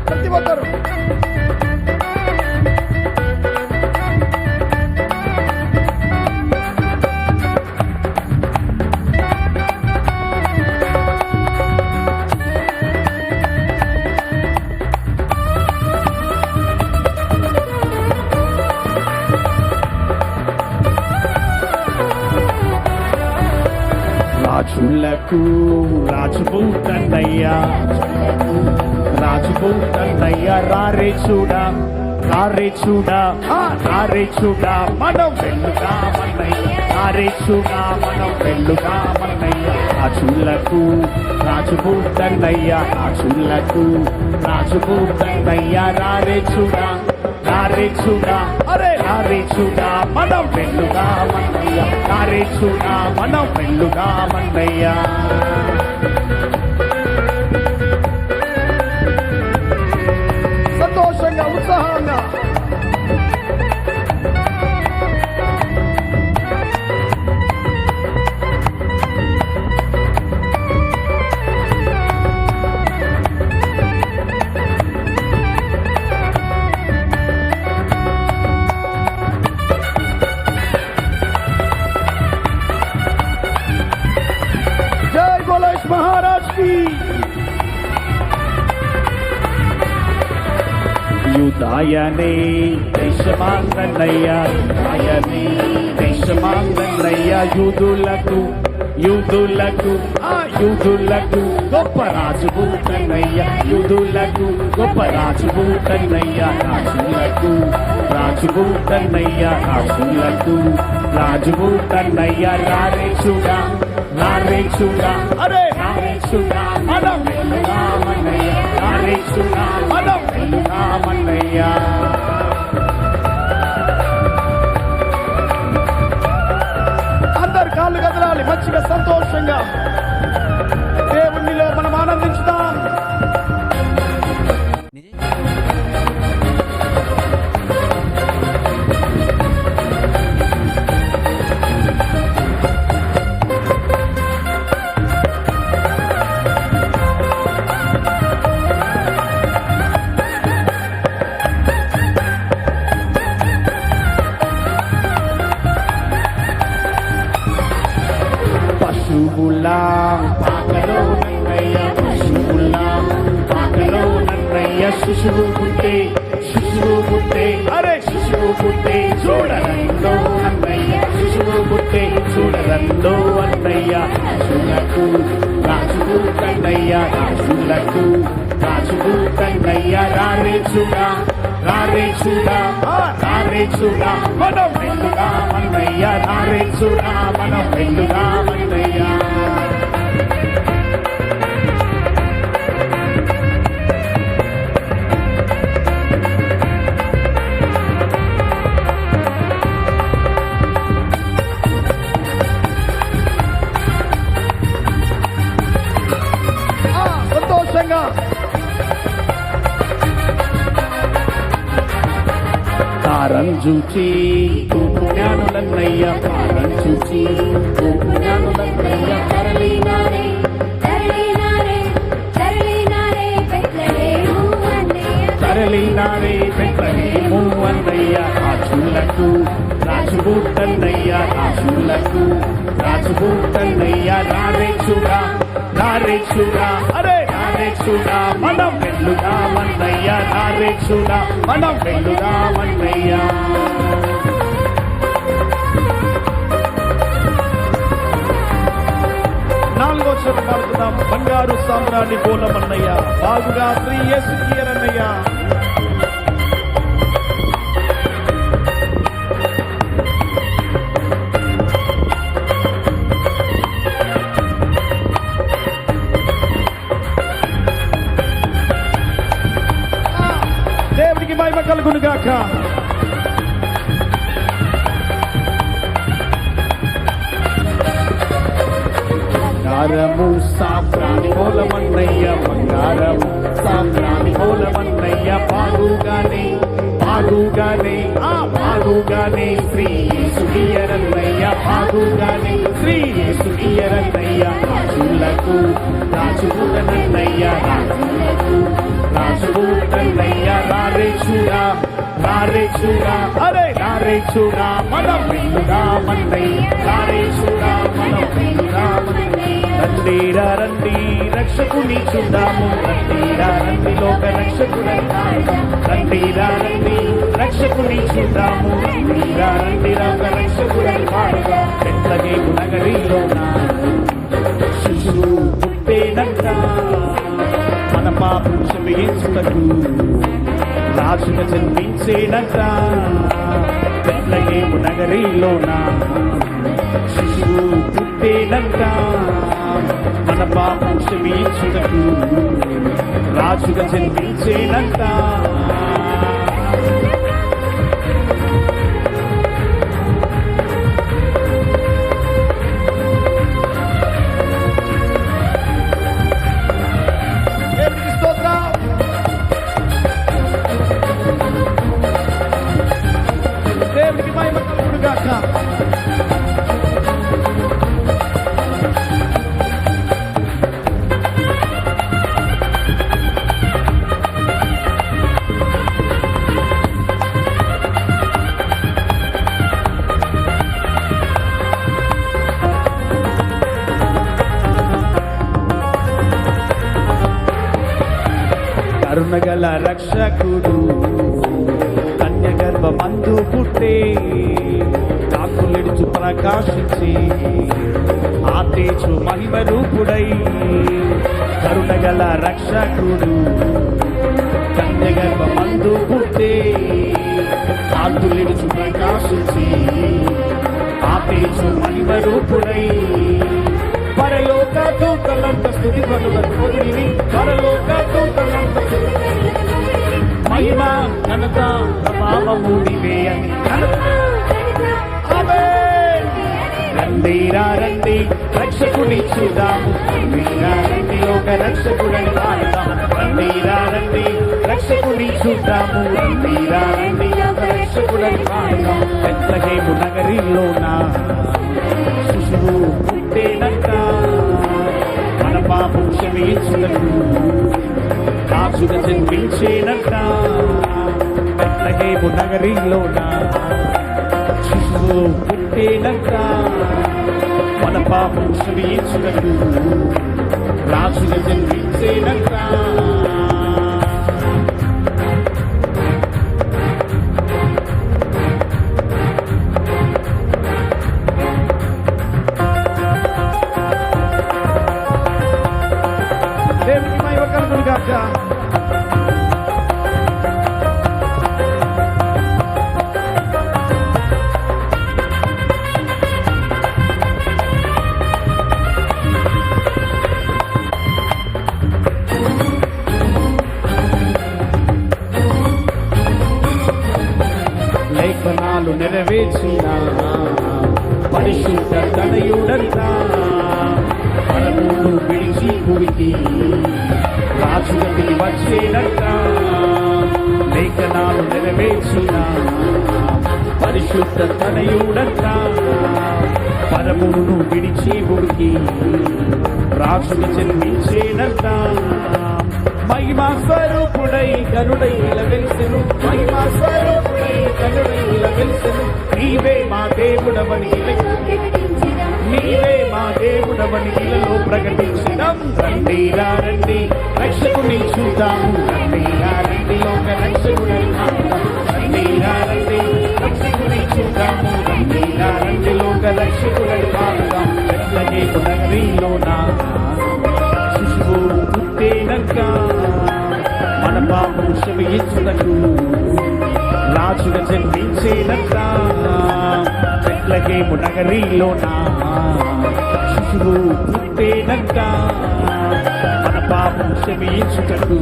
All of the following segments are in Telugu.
ప్రతి ఒక్కరు రాజులకు రాజుబూతన్నయ్యా, రాజుబూతన్నయ్యా, రారే చూడా, రారే చూడా, రారే చూడా, మనం వెళ్ళుదామన్నయ్యా, రారే చూడా, మనం వెళ్ళుదామన్నయ్యా. రాజులకు రాజుబూతన్నయ్యా, రాజులకు రాజుబూతన్నయ్యా, రారే చూడా, రారే చూడా, అరే రారే చూడా, మనం వెళ్ళుదామన్నయ్యా, రారే చూడా, మనం వెళ్ళుదామన్నయ్యా. సంతోషంగా ఉత్సాహంగా महाराज की యుదాయనే దేశమాంగన్నయ్యా, యుదాయనే దేశమాంగన్నయ్యా, యూదులకు యూదులకు యూదులకు గొప్ప రాజుబూతన్నయ్యా, యూదులకు గొప్ప రాజుబూతన్నయ్యా, రాజులకు రాజుబూతన్నయ్యా, రాజులకు రాజుబూతన్నయ్యా, రారే చూడా, రారే చూడా, అరే రారే చూడా, మనం వెళ్ళుదామన్నయ్యా, రారే చూడా, మనం వెళ్ళుదామన్నయ్యా. అందరు కాళ్ళు కదలాలి, మంచిగా సంతోషంగా దేవునిలో మనం ఆనందించుదాం. పశువులా పాకలో నన్నయ్య, పశువులా పాకలో నన్నయ్య, శిశువు పుట్టే, శిశువు పుట్టే, అరే శిశువు పుట్టే చూడరందో అన్నయ్య, శిశువు పుట్టే చూడరందో అన్నయ్య. రాజులకు రాజుబూతన్నయ్య, రాజులకు రాజుబూతన్నయ్య, రారే చూడా, రారే చూడా, రారే చూడా, మనం వెళ్ళుదామన్నయ్య, రారే చూడా, మనం వెళ్ళుదామన్నయ్య. సంతోషంగా తారం చూచి జ్ఞానులన్నయ్య, తారం చూచి జ్ఞానులన్నయ్య, తరలినారే తరలినారే తరలినారే బెత్లెహేము అన్నయ్య, తరలినారే బెత్లెహేము అన్నయ్య. రాజులకు రాజుబూతన్నయ్య, రాజులకు రాజుబూతన్నయ్య, రారే చూడా, రారే చూడా, అరే రారే చూడా, మనం వెళ్ళుదామన్నయ్య, రారే చూడా, మనం వెళ్ళుదామన్నయ్య. నాలుగో చోట పాడుతున్నాం. బంగారు సామ్రాణి బోలమన్నయ్య, బాగుగా శ్రీ యేసు కీయరన్నయ్య. దేవునికి మహిమ కలుగును గాక. బంగారము సాంబ్రాణి బోలమన్నయ్య, బంగారము సాంబ్రాణి బోలమన్నయ్య, బాగుగానే బాగుగానే బాగుగానే శ్రీ యేసు బాగుగానే శ్రీ యేసు ఇయ్యరన్నయ్య రాజులకు రాజునన్నయ్య రాజునన్నయ్య రారే చూడా అరే రారే చూడా మనం విందుదామన్నయ్య రారే చూడా మనం విందుదామన్నయ్య రండి రక్షకుని చూద్దాము రండి లోక రక్షకుడై రండి రక్షకుని చూద్దాము రండి లోక రక్షకుడై పాడుగా బెత్లెహేము నగరిలోన శిశువు పుట్టేనంట మన పాపం క్షమించుటకు రాజుగా జన్మించేనంట బెత్లెహేము నగరిలోన శిశువు పుట్టేనంట మన పాపం క్షమించుటకు రాజుగా జన్మించేనంట దేవునికి స్తోత్రం. దేవునికి మహిమ కలుగును గాక. కరుణగల రక్షకుడు కన్య గర్భమందు పుట్టే కాకులెడుచు ప్రకాశించి ఆ తేజు మహిమ రూపుడై కరుణగల రక్షకుడు కన్య గర్భమందు పుట్టే కాకులెడుచు ప్రకాశించి ఆ తేజు మహిమ రూపుడై పరలోక దూతలంత స్తుతి పలుకును పొదిలి పరలోక దూతలంత మహిమ ఘనత ప్రభావము నీవే అని రండి రక్షకుని చూద్దాము రండి లోక రక్షకుడని పాడదాము రండి రక్షకుని చూద్దాము రండి లోక రక్షకుడని పాడదాము బెత్లెహేము నగరిలోన శిశువు పుట్టేనంట మన పాపం క్షమించుటకు రాజుగా జన్మించేనంట బెత్లెహేము నగరిలోన శిశువు పుట్టేనంట మన పాపం క్షమించుటకు రాజుగా జన్మించేనంట దేవునికి మహిమ కలుగును గాక. లేఖనాలు నెరవేర్చిన పరిశుద్ధ తనయుడంతా పరమును విడిచి భూమికి రాజుగతి వచ్చేనంట లేఖనాలు నెరవేర్చిన పరిశుద్ధ తనయుడంతా పరమును విడిచి భూమికి రాజుగా జన్మించేనంట మహిమా స్వరూపుడై గరుడై వెలిసెను మహిమా స్వరూపుడై గరుడై వెలిసెను నీవే మా దేవుడవని నీవే మా దేవుడవని ఇలలో ప్రకటించడం రండి రక్షకుని చూద్దాము రండి లోక రక్షకుడని రండి రక్షకుని చూద్దాము రండి లోక రక్షకుడని పాడుదాం బెత్లెహేము నగరిలోన శిశువు పుట్టేనంట మన పాపం క్షమించుటకు రాజుగా జన్మించేనంట బెత్లెహేము నగరిలోన శిశువు పుట్టేనంట మన పాపం క్షమించుటకు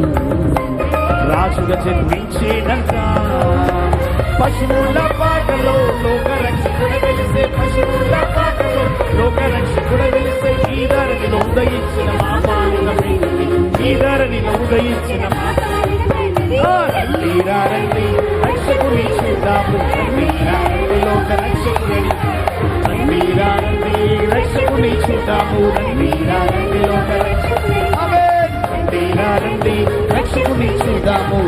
రాజుగా జన్మించేనంట పశువుల పాటలో లోక రక్షకుడ వెలిసే పశువుల పాటలో లోక రక్షకుడ వెలిసే ఈ ధరణిలో ఉదయించిన మా పాలికమే ఈ ధరణిలో ఉదయించిన మా రండి రక్షకుని చూద్దాము రండి లోక రక్షకుడని రక్షకుని చూద్దాము రండి రండి లోక రక్షకుని రండి రక్షకుని చూద్దాము